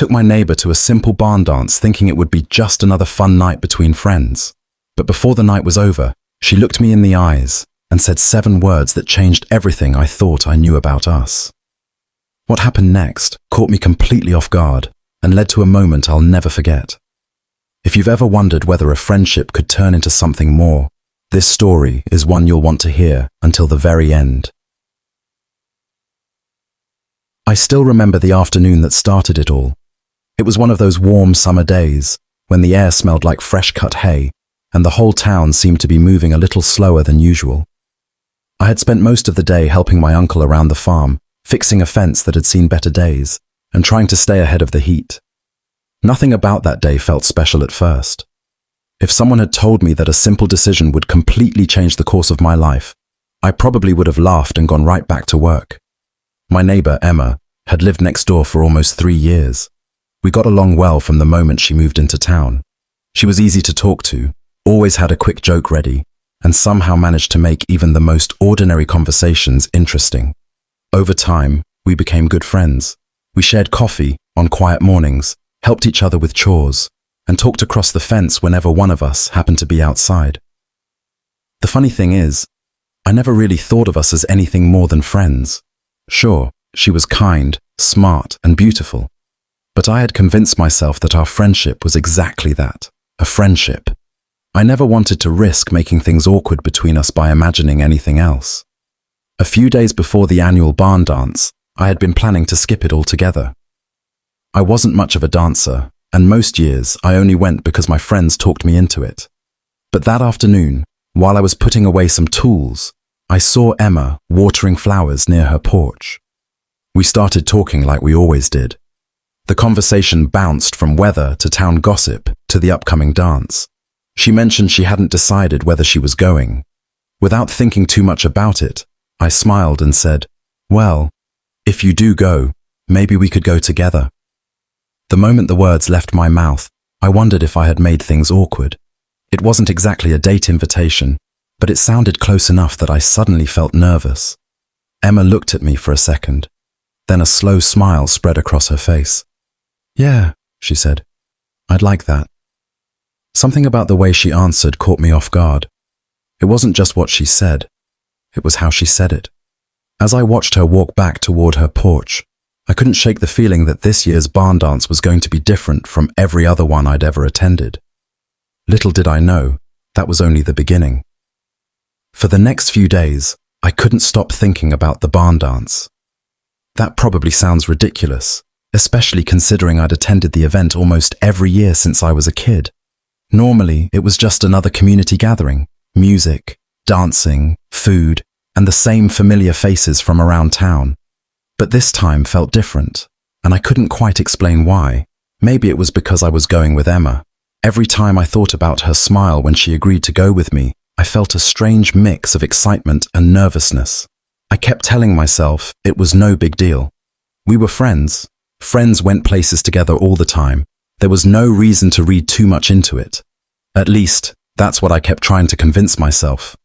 took my neighbor to a simple barn dance thinking it would be just another fun night between friends. But before the night was over, she looked me in the eyes and said 7 words that changed everything I thought I knew about us. What happened next caught me completely off guard and led to a moment I'll never forget. If you've ever wondered whether a friendship could turn into something more, this story is one you'll want to hear until the very end. I still remember the afternoon that started it all. It was one of those warm summer days when the air smelled like fresh cut hay and the whole town seemed to be moving a little slower than usual. I had spent most of the day helping my uncle around the farm, fixing a fence that had seen better days, and trying to stay ahead of the heat. Nothing about that day felt special at first. If someone had told me that a simple decision would completely change the course of my life, I probably would have laughed and gone right back to work. My neighbor, Emma, had lived next door for almost 3 years. We got along well from the moment she moved into town. She was easy to talk to, always had a quick joke ready, and somehow managed to make even the most ordinary conversations interesting. Over time, we became good friends. We shared coffee on quiet mornings, helped each other with chores, and talked across the fence whenever one of us happened to be outside. The funny thing is, I never really thought of us as anything more than friends. Sure, she was kind, smart, and beautiful, but I had convinced myself that our friendship was exactly that, a friendship. I never wanted to risk making things awkward between us by imagining anything else. A few days before the annual barn dance, I had been planning to skip it altogether. I wasn't much of a dancer, and most years I only went because my friends talked me into it. But that afternoon, while I was putting away some tools, I saw Emma watering flowers near her porch. We started talking like we always did. The conversation bounced from weather to town gossip to the upcoming dance. She mentioned she hadn't decided whether she was going. Without thinking too much about it, I smiled and said, "Well, if you do go, maybe we could go together." The moment the words left my mouth, I wondered if I had made things awkward. It wasn't exactly a date invitation, but it sounded close enough that I suddenly felt nervous. Emma looked at me for a second. Then a slow smile spread across her face. "Yeah," she said, "I'd like that." Something about the way she answered caught me off guard. It wasn't just what she said, it was how she said it. As I watched her walk back toward her porch, I couldn't shake the feeling that this year's barn dance was going to be different from every other one I'd ever attended. Little did I know, that was only the beginning. For the next few days, I couldn't stop thinking about the barn dance. That probably sounds ridiculous, especially considering I'd attended the event almost every year since I was a kid. Normally, it was just another community gathering, music, dancing, food, and the same familiar faces from around town. But this time felt different, and I couldn't quite explain why. Maybe it was because I was going with Emma. Every time I thought about her smile when she agreed to go with me, I felt a strange mix of excitement and nervousness. I kept telling myself it was no big deal. We were friends. Friends went places together all the time. There was no reason to read too much into it. At least, that's what I kept trying to convince myself.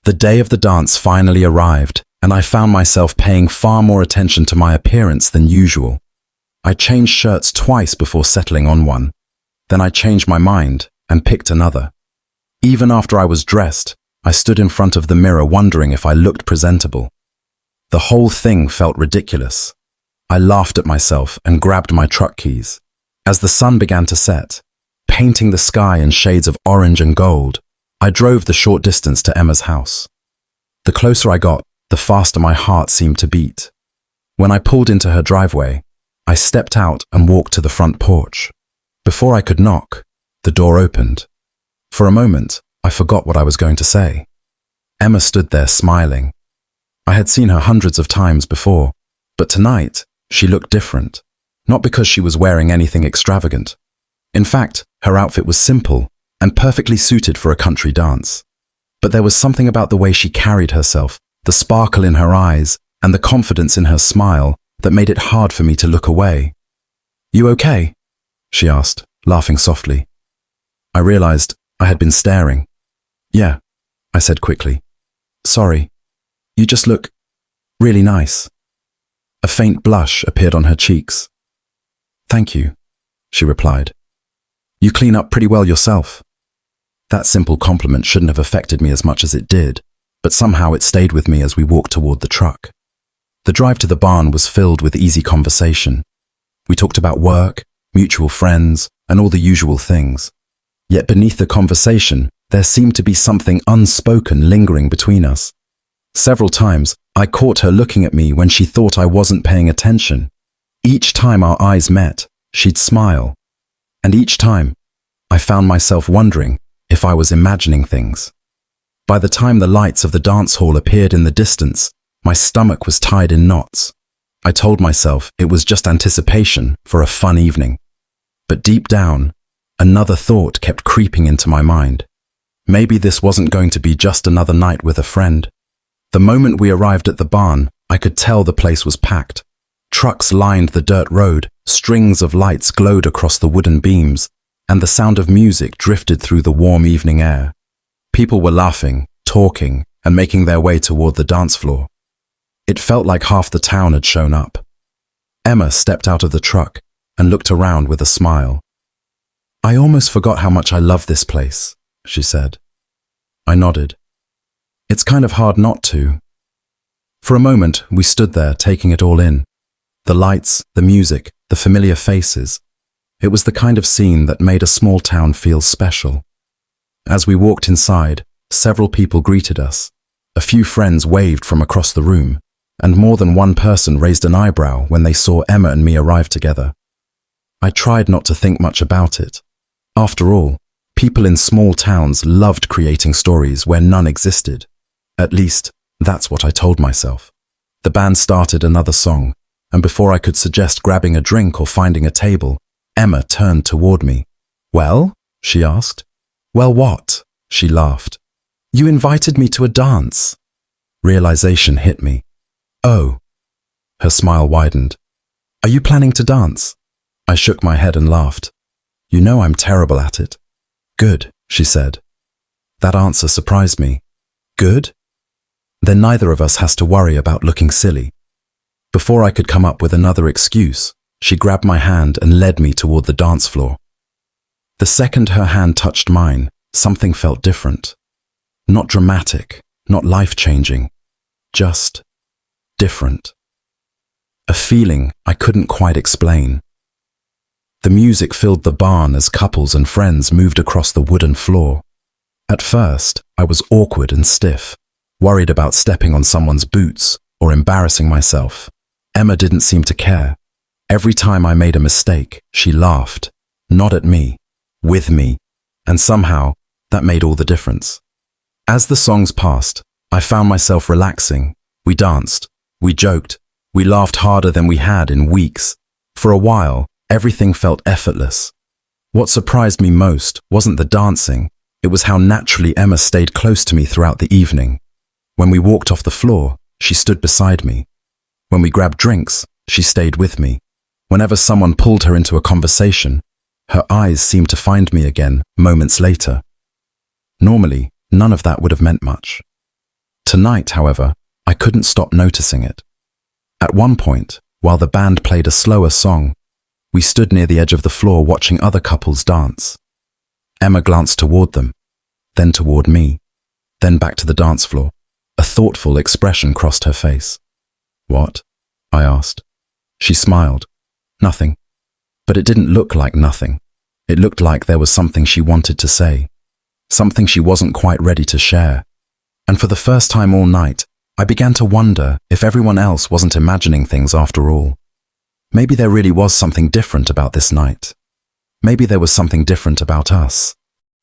The day of the dance finally arrived, and I found myself paying far more attention to my appearance than usual. I changed shirts twice before settling on one. Then I changed my mind and picked another. Even after I was dressed, I stood in front of the mirror wondering if I looked presentable. The whole thing felt ridiculous. I laughed at myself and grabbed my truck keys. As the sun began to set, painting the sky in shades of orange and gold, I drove the short distance to Emma's house. The closer I got, the faster my heart seemed to beat. When I pulled into her driveway, I stepped out and walked to the front porch. Before I could knock, the door opened. For a moment, I forgot what I was going to say. Emma stood there smiling. I had seen her hundreds of times before, but tonight, she looked different. Not because she was wearing anything extravagant. In fact, her outfit was simple and perfectly suited for a country dance. But there was something about the way she carried herself, the sparkle in her eyes, and the confidence in her smile that made it hard for me to look away. "You okay?" she asked, laughing softly. I realized I had been staring. "Yeah," I said quickly. "Sorry. You just look really nice." A faint blush appeared on her cheeks. "Thank you," she replied. "You clean up pretty well yourself." That simple compliment shouldn't have affected me as much as it did, but somehow it stayed with me as we walked toward the truck. The drive to the barn was filled with easy conversation. We talked about work, mutual friends, and all the usual things. Yet beneath the conversation, there seemed to be something unspoken lingering between us. Several times, I caught her looking at me when she thought I wasn't paying attention. Each time our eyes met, she'd smile. And each time, I found myself wondering if I was imagining things. By the time the lights of the dance hall appeared in the distance, my stomach was tied in knots. I told myself it was just anticipation for a fun evening. But deep down, another thought kept creeping into my mind. Maybe this wasn't going to be just another night with a friend. The moment we arrived at the barn, I could tell the place was packed. Trucks lined the dirt road, strings of lights glowed across the wooden beams, and the sound of music drifted through the warm evening air. People were laughing, talking, and making their way toward the dance floor. It felt like half the town had shown up. Emma stepped out of the truck and looked around with a smile. "I almost forgot how much I love this place," she said. I nodded. "It's kind of hard not to." For a moment, we stood there taking it all in. The lights, the music, the familiar faces. It was the kind of scene that made a small town feel special. As we walked inside, several people greeted us. A few friends waved from across the room, and more than one person raised an eyebrow when they saw Emma and me arrive together. I tried not to think much about it. After all, people in small towns loved creating stories where none existed. At least, that's what I told myself. The band started another song, and before I could suggest grabbing a drink or finding a table, Emma turned toward me. "Well?" she asked. "Well, what?" she laughed. "You invited me to a dance." Realization hit me. "Oh." Her smile widened. "Are you planning to dance?" I shook my head and laughed. "You know I'm terrible at it." "Good," she said. That answer surprised me. "Good?" Then neither of us has to worry about looking silly. Before I could come up with another excuse, she grabbed my hand and led me toward the dance floor. The second her hand touched mine, something felt different. Not dramatic, not life-changing, just different. A feeling I couldn't quite explain. The music filled the barn as couples and friends moved across the wooden floor. At first, I was awkward and stiff, worried about stepping on someone's boots or embarrassing myself. Emma didn't seem to care. Every time I made a mistake, she laughed, not at me, with me, and somehow that made all the difference. As the songs passed, I found myself relaxing. We danced, we joked, we laughed harder than we had in weeks. For a while, everything felt effortless. What surprised me most wasn't the dancing, it was how naturally Emma stayed close to me throughout the evening. When we walked off the floor, she stood beside me. When we grabbed drinks, she stayed with me. Whenever someone pulled her into a conversation, her eyes seemed to find me again moments later. Normally, none of that would have meant much. Tonight, however, I couldn't stop noticing it. At one point, while the band played a slower song, we stood near the edge of the floor watching other couples dance. Emma glanced toward them, then toward me, then back to the dance floor. A thoughtful expression crossed her face. "What?" I asked. She smiled. "Nothing." But it didn't look like nothing. It looked like there was something she wanted to say, something she wasn't quite ready to share. And for the first time all night, I began to wonder if everyone else wasn't imagining things after all. Maybe there really was something different about this night. Maybe there was something different about us.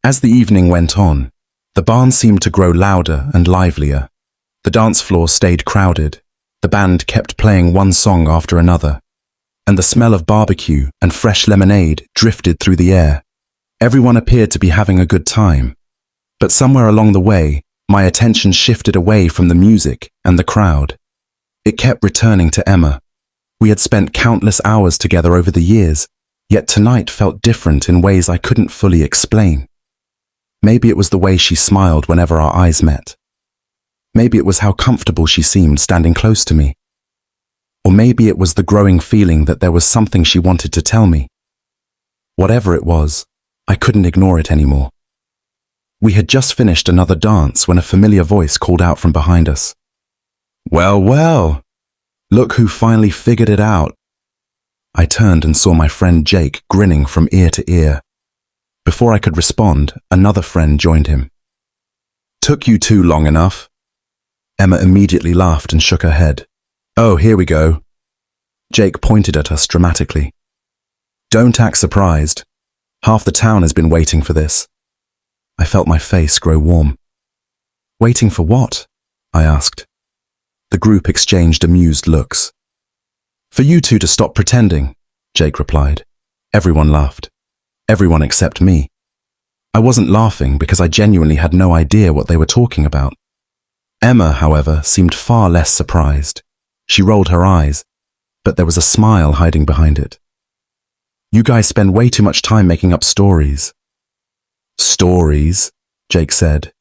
As the evening went on, the barn seemed to grow louder and livelier. The dance floor stayed crowded. The band kept playing one song after another, and the smell of barbecue and fresh lemonade drifted through the air. Everyone appeared to be having a good time. But somewhere along the way, my attention shifted away from the music and the crowd. It kept returning to Emma. We had spent countless hours together over the years, yet tonight felt different in ways I couldn't fully explain. Maybe it was the way she smiled whenever our eyes met. Maybe it was how comfortable she seemed standing close to me. Or maybe it was the growing feeling that there was something she wanted to tell me. Whatever it was, I couldn't ignore it anymore. We had just finished another dance when a familiar voice called out from behind us. "Well, well, look who finally figured it out." I turned and saw my friend Jake grinning from ear to ear. Before I could respond, another friend joined him. "Took you two long enough." Emma immediately laughed and shook her head. "Oh, here we go." Jake pointed at us dramatically. "Don't act surprised. Half the town has been waiting for this." I felt my face grow warm. "Waiting for what?" I asked. The group exchanged amused looks. "For you two to stop pretending," Jake replied. Everyone laughed. Everyone except me. I wasn't laughing because I genuinely had no idea what they were talking about. Emma, however, seemed far less surprised. She rolled her eyes, but there was a smile hiding behind it. "You guys spend way too much time making up stories." "Stories," Jake said.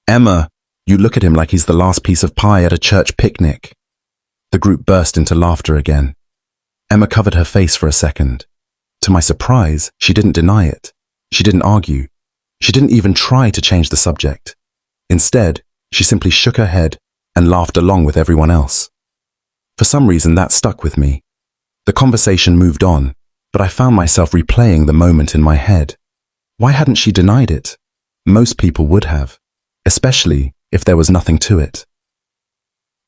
"Emma, you look at him like he's the last piece of pie at a church picnic." The group burst into laughter again. Emma covered her face for a second. To my surprise, she didn't deny it. She didn't argue. She didn't even try to change the subject. Instead, she simply shook her head and laughed along with everyone else. For some reason, that stuck with me. The conversation moved on, but I found myself replaying the moment in my head. Why hadn't she denied it? Most people would have, especially if there was nothing to it.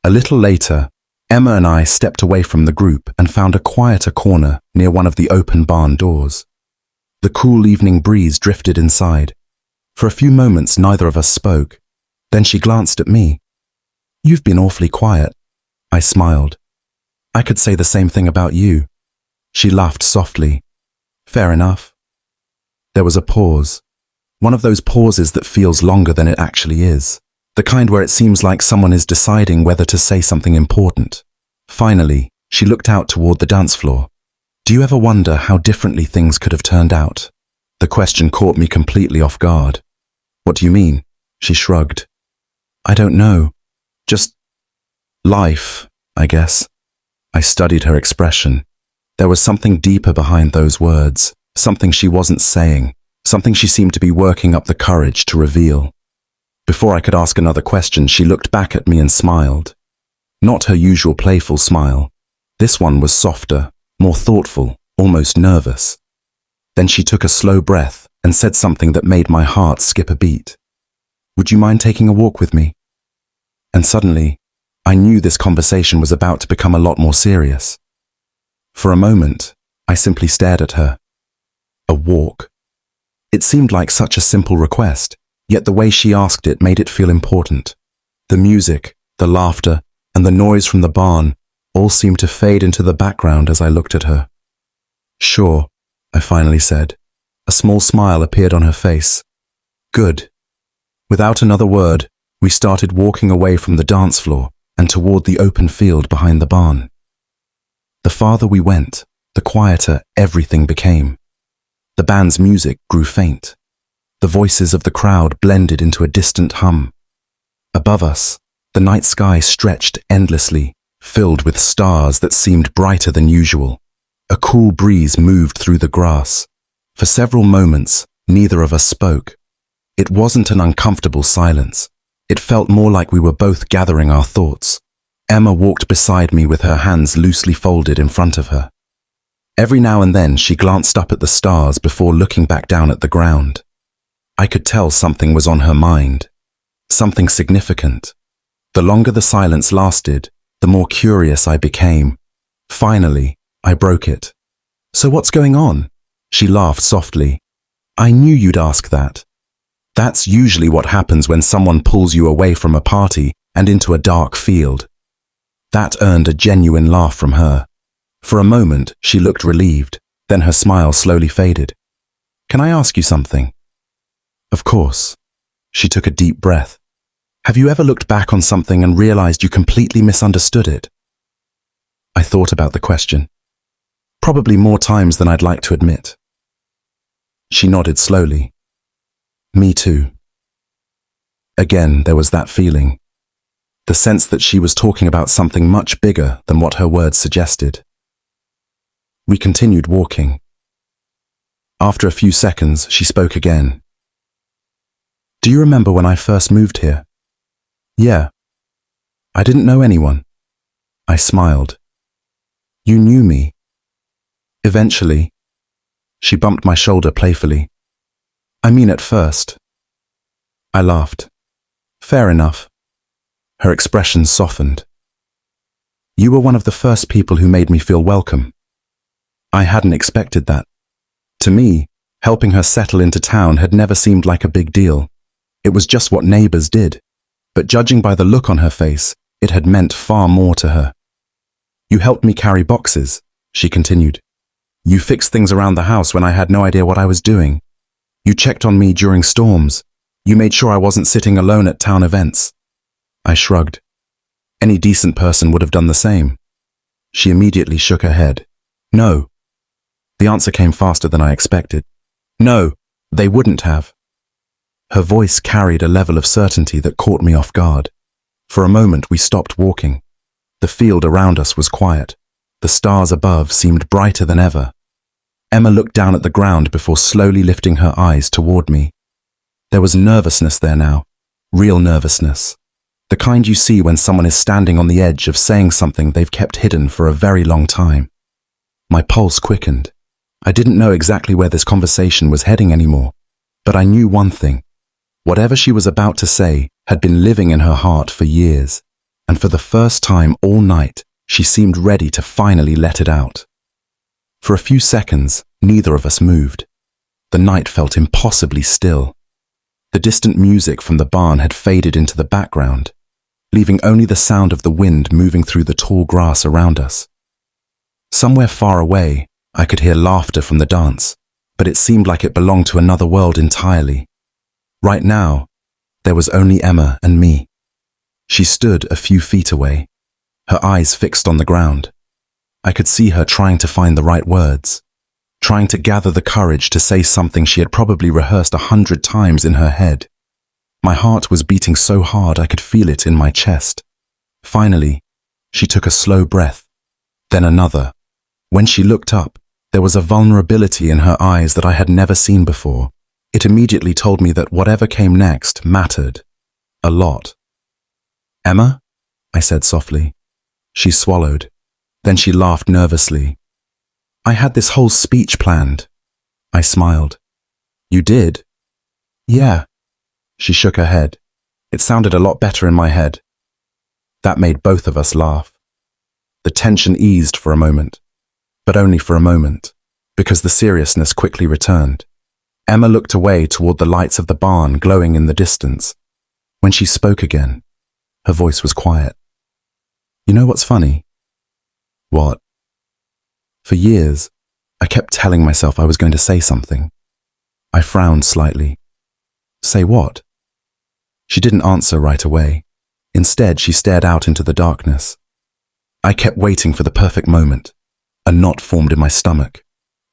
A little later, Emma and I stepped away from the group and found a quieter corner near one of the open barn doors. The cool evening breeze drifted inside. For a few moments, neither of us spoke. Then she glanced at me. "You've been awfully quiet." I smiled. "I could say the same thing about you." She laughed softly. "Fair enough." There was a pause. One of those pauses that feels longer than it actually is. The kind where it seems like someone is deciding whether to say something important. Finally, she looked out toward the dance floor. "Do you ever wonder how differently things could have turned out?" The question caught me completely off guard. "What do you mean?" She shrugged. "I don't know. Just life, I guess." I studied her expression. There was something deeper behind those words, something she wasn't saying, something she seemed to be working up the courage to reveal. Before I could ask another question, she looked back at me and smiled. Not her usual playful smile. This one was softer, more thoughtful, almost nervous. Then she took a slow breath and said something that made my heart skip a beat. "Would you mind taking a walk with me?" And suddenly, I knew this conversation was about to become a lot more serious. For a moment, I simply stared at her. A walk. It seemed like such a simple request, yet the way she asked it made it feel important. The music, the laughter, and the noise from the barn all seemed to fade into the background as I looked at her. "Sure," I finally said. A small smile appeared on her face. "Good." Without another word, we started walking away from the dance floor and toward the open field behind the barn. The farther we went, the quieter everything became. The band's music grew faint. The voices of the crowd blended into a distant hum. Above us, the night sky stretched endlessly, filled with stars that seemed brighter than usual. A cool breeze moved through the grass. For several moments, neither of us spoke. It wasn't an uncomfortable silence. It felt more like we were both gathering our thoughts. Emma walked beside me with her hands loosely folded in front of her. Every now and then she glanced up at the stars before looking back down at the ground. I could tell something was on her mind. Something significant. The longer the silence lasted, the more curious I became. Finally, I broke it. "So what's going on?" She laughed softly. "I knew you'd ask that. That's usually what happens when someone pulls you away from a party and into a dark field." That earned a genuine laugh from her. For a moment, she looked relieved, then her smile slowly faded. "Can I ask you something?" "Of course." She took a deep breath. "Have you ever looked back on something and realized you completely misunderstood it?" I thought about the question. Probably more times than I'd like to admit. She nodded slowly. "Me too." Again, there was that feeling. the sense that she was talking about something much bigger than what her words suggested. We continued walking. After a few seconds, she spoke again. "Do you remember when I first moved here?" "Yeah. I didn't know anyone." I smiled. "You knew me." "Eventually." She bumped my shoulder playfully. "I mean at first." I laughed. "Fair enough." Her expression softened. "You were one of the first people who made me feel welcome." I hadn't expected that. To me, helping her settle into town had never seemed like a big deal. It was just what neighbors did. But judging by the look on her face, it had meant far more to her. "You helped me carry boxes," she continued. "You fixed things around the house when I had no idea what I was doing. You checked on me during storms. You made sure I wasn't sitting alone at town events." I shrugged. Any decent person would have done the same. She immediately shook her head. "No." The answer came faster than I expected. "No, they wouldn't have." Her voice carried a level of certainty that caught me off guard. For a moment we stopped walking. The field around us was quiet. The stars above seemed brighter than ever. Emma looked down at the ground before slowly lifting her eyes toward me. There was nervousness there now, real nervousness. The kind you see when someone is standing on the edge of saying something they've kept hidden for a very long time. My pulse quickened. I didn't know exactly where this conversation was heading anymore, but I knew one thing. Whatever she was about to say had been living in her heart for years, and for the first time all night, she seemed ready to finally let it out. For a few seconds, neither of us moved. The night felt impossibly still. The distant music from the barn had faded into the background, leaving only the sound of the wind moving through the tall grass around us. Somewhere far away, I could hear laughter from the dance, but it seemed like it belonged to another world entirely. Right now, there was only Emma and me. She stood a few feet away, her eyes fixed on the ground. I could see her trying to find the right words, trying to gather the courage to say something she had probably rehearsed 100 times in her head. My heart was beating so hard I could feel it in my chest. Finally, she took a slow breath, then another. When she looked up, there was a vulnerability in her eyes that I had never seen before. It immediately told me that whatever came next mattered. A lot. "Emma?" I said softly. She swallowed. Then she laughed nervously. "I had this whole speech planned." I smiled. "You did?" "Yeah." She shook her head. "It sounded a lot better in my head." That made both of us laugh. The tension eased for a moment. But only for a moment, because the seriousness quickly returned. Emma looked away toward the lights of the barn glowing in the distance. When she spoke again, her voice was quiet. "You know what's funny?" "What?" "For years, I kept telling myself I was going to say something." I frowned slightly. "Say what?" She didn't answer right away. Instead, she stared out into the darkness. I kept waiting for the perfect moment. A knot formed in my stomach.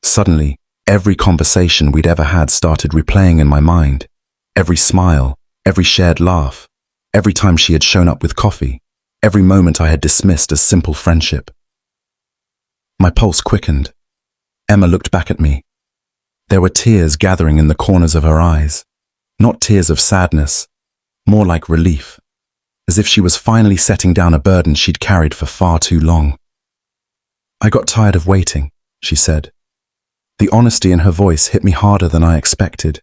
Suddenly, every conversation we'd ever had started replaying in my mind. Every smile, every shared laugh, every time she had shown up with coffee, every moment I had dismissed as simple friendship. My pulse quickened. Emma looked back at me. There were tears gathering in the corners of her eyes. Not tears of sadness, more like relief, as if she was finally setting down a burden she'd carried for far too long. "I got tired of waiting," she said. The honesty in her voice hit me harder than I expected.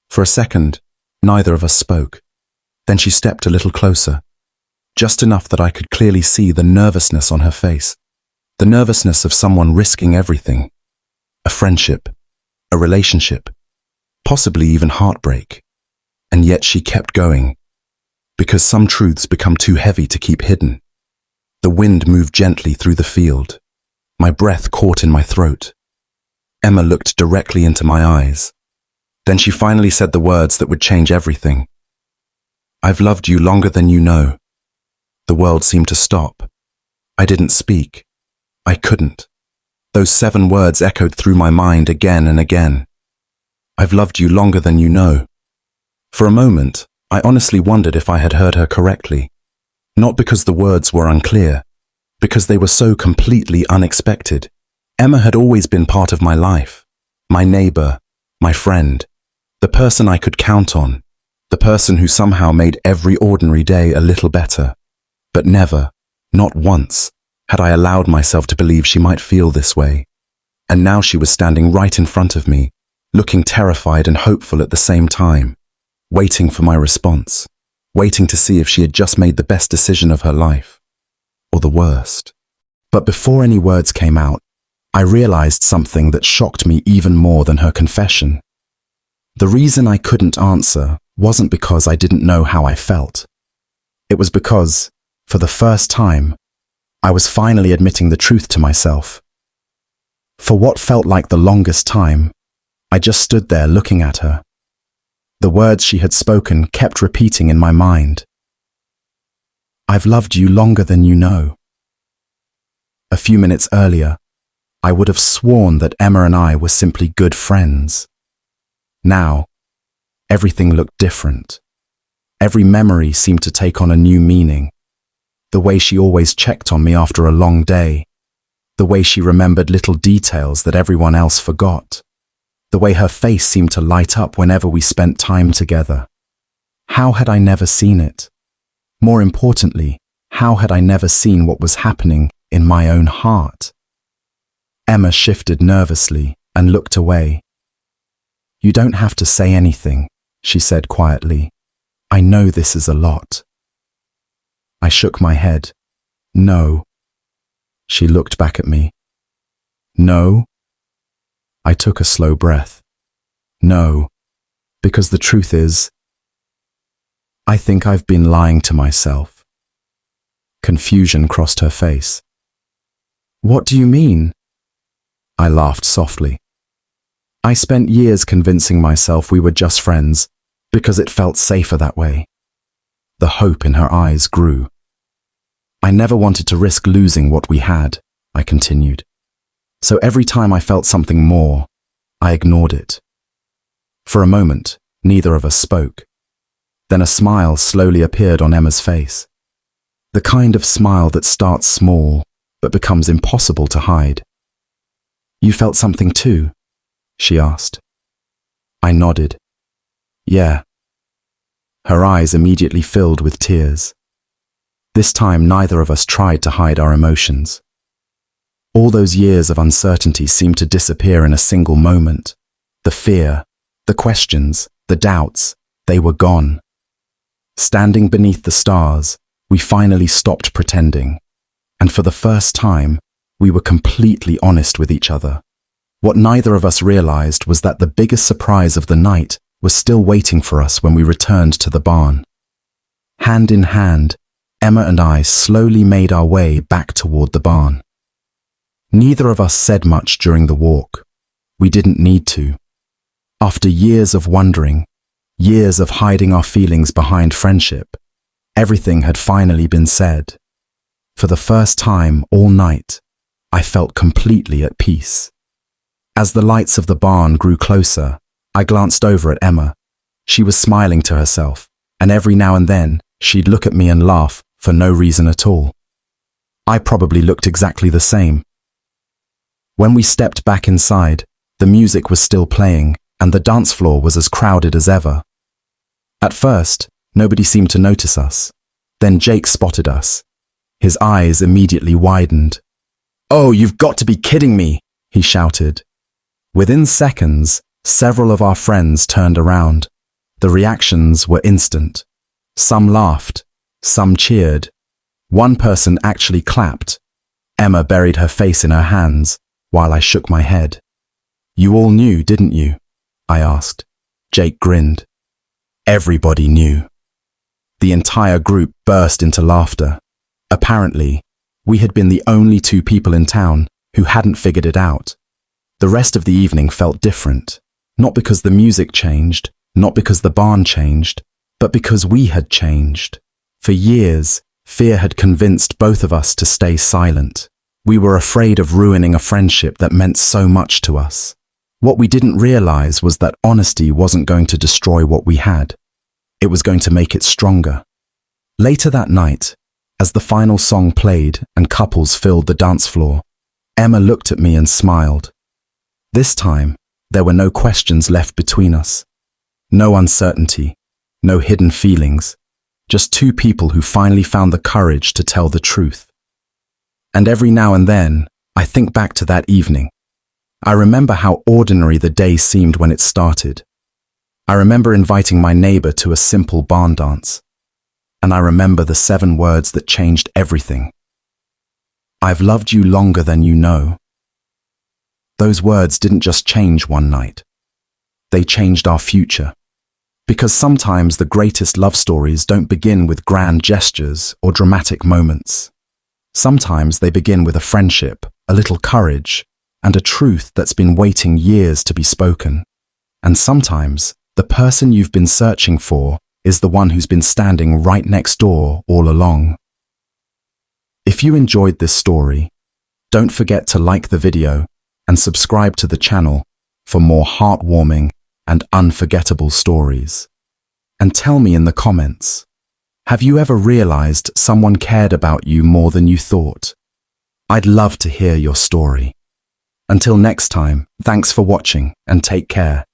For a second, neither of us spoke. Then she stepped a little closer, just enough that I could clearly see the nervousness on her face, the nervousness of someone risking everything. A friendship, a relationship, possibly even heartbreak. And yet she kept going, because some truths become too heavy to keep hidden. The wind moved gently through the field. My breath caught in my throat. Emma looked directly into my eyes. Then she finally said the words that would change everything. "I've loved you longer than you know." The world seemed to stop. I didn't speak. I couldn't. Those 7 words echoed through my mind again and again. "I've loved you longer than you know." For a moment, I honestly wondered if I had heard her correctly. Not because the words were unclear, because they were so completely unexpected. Emma had always been part of my life, my neighbor, my friend, the person I could count on, the person who somehow made every ordinary day a little better. But never, not once, had I allowed myself to believe she might feel this way. And now she was standing right in front of me, looking terrified and hopeful at the same time, waiting for my response, waiting to see if she had just made the best decision of her life, or the worst. But before any words came out, I realized something that shocked me even more than her confession. The reason I couldn't answer wasn't because I didn't know how I felt. It was because, for the first time, I was finally admitting the truth to myself. For what felt like the longest time, I just stood there looking at her. The words she had spoken kept repeating in my mind. I've loved you longer than you know. A few minutes earlier, I would have sworn that Emma and I were simply good friends. Now, everything looked different. Every memory seemed to take on a new meaning. The way she always checked on me after a long day. The way she remembered little details that everyone else forgot. The way her face seemed to light up whenever we spent time together. How had I never seen it? More importantly, how had I never seen what was happening in my own heart? Emma shifted nervously and looked away. You don't have to say anything, she said quietly. I know this is a lot. I shook my head. No. She looked back at me. No? I took a slow breath. No, because the truth is, I think I've been lying to myself. Confusion crossed her face. What do you mean? I laughed softly. I spent years convincing myself we were just friends because it felt safer that way. The hope in her eyes grew. I never wanted to risk losing what we had, I continued. So every time I felt something more, I ignored it. For a moment, neither of us spoke. Then a smile slowly appeared on Emma's face. The kind of smile that starts small, but becomes impossible to hide. You felt something too? She asked. I nodded. Yeah. Her eyes immediately filled with tears. This time, neither of us tried to hide our emotions. All those years of uncertainty seemed to disappear in a single moment. The fear, the questions, the doubts, they were gone. Standing beneath the stars, we finally stopped pretending. And for the first time, we were completely honest with each other. What neither of us realized was that the biggest surprise of the night was still waiting for us when we returned to the barn. Hand in hand, Emma and I slowly made our way back toward the barn. Neither of us said much during the walk. We didn't need to. After years of wondering, years of hiding our feelings behind friendship, everything had finally been said. For the first time all night, I felt completely at peace. As the lights of the barn grew closer, I glanced over at Emma. She was smiling to herself, and every now and then, she'd look at me and laugh for no reason at all. I probably looked exactly the same. When we stepped back inside, the music was still playing, and the dance floor was as crowded as ever. At first, nobody seemed to notice us. Then Jake spotted us. His eyes immediately widened. "Oh, you've got to be kidding me!" he shouted. Within seconds, several of our friends turned around. The reactions were instant. Some laughed, some cheered. One person actually clapped. Emma buried her face in her hands, while I shook my head. "You all knew, didn't you?" I asked. Jake grinned. Everybody knew. The entire group burst into laughter. Apparently, we had been the only two people in town who hadn't figured it out. The rest of the evening felt different, not because the music changed, not because the barn changed, but because we had changed. For years, fear had convinced both of us to stay silent. We were afraid of ruining a friendship that meant so much to us. What we didn't realize was that honesty wasn't going to destroy what we had. It was going to make it stronger. Later that night, As the final song played and couples filled the dance floor, Emma looked at me and smiled. This time, there were no questions left between us. No uncertainty, no hidden feelings, just two people who finally found the courage to tell the truth. And every now and then, I think back to that evening. I remember how ordinary the day seemed when it started. I remember inviting my neighbor to a simple barn dance. And I remember the 7 words that changed everything. I've loved you longer than you know. Those words didn't just change one night. They changed our future. Because sometimes the greatest love stories don't begin with grand gestures or dramatic moments. Sometimes they begin with a friendship, a little courage, and a truth that's been waiting years to be spoken. And sometimes the person you've been searching for is the one who's been standing right next door all along. If you enjoyed this story, don't forget to like the video and subscribe to the channel for more heartwarming and unforgettable stories. And tell me in the comments, have you ever realized someone cared about you more than you thought? I'd love to hear your story. Until next time, thanks for watching and take care.